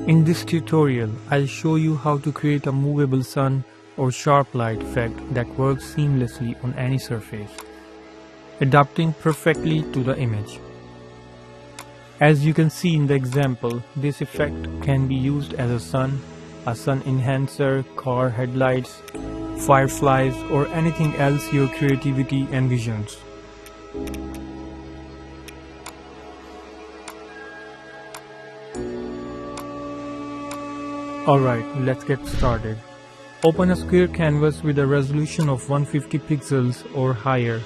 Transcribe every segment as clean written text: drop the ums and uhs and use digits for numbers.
In this tutorial, I'll show you how to create a movable sun or sharp light effect that works seamlessly on any surface, adapting perfectly to the image. As you can see in the example, this effect can be used as a sun enhancer, car headlights, fireflies, or anything else your creativity envisions. Alright, let's get started. Open a square canvas with a resolution of 150 pixels or higher.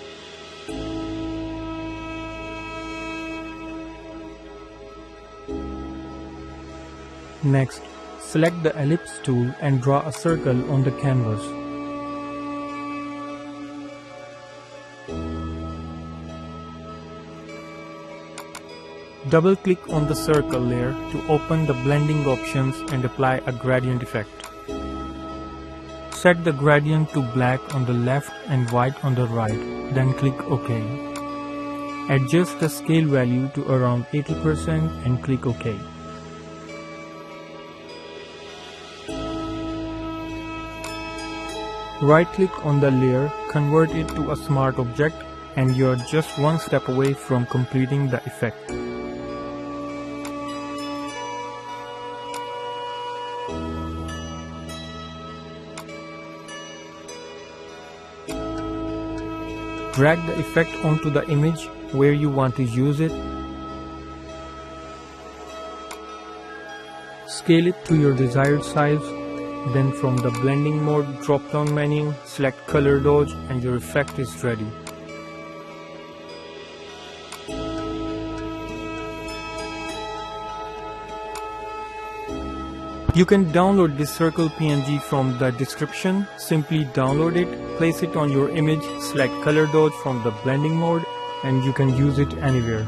Next, select the ellipse tool and draw a circle on the canvas. Double-click on the circle layer to open the blending options and apply a gradient effect. Set the gradient to black on the left and white on the right, then click OK. Adjust the scale value to around 80% and click OK. Right-click on the layer, convert it to a smart object, and you're just one step away from completing the effect. Drag the effect onto the image where you want to use it. Scale it to your desired size. Then from the blending mode drop-down menu, select color dodge and your effect is ready. You can download this circle PNG from the description. Simply download it, place it on your image, select color dodge from the blending mode, and you can use it anywhere.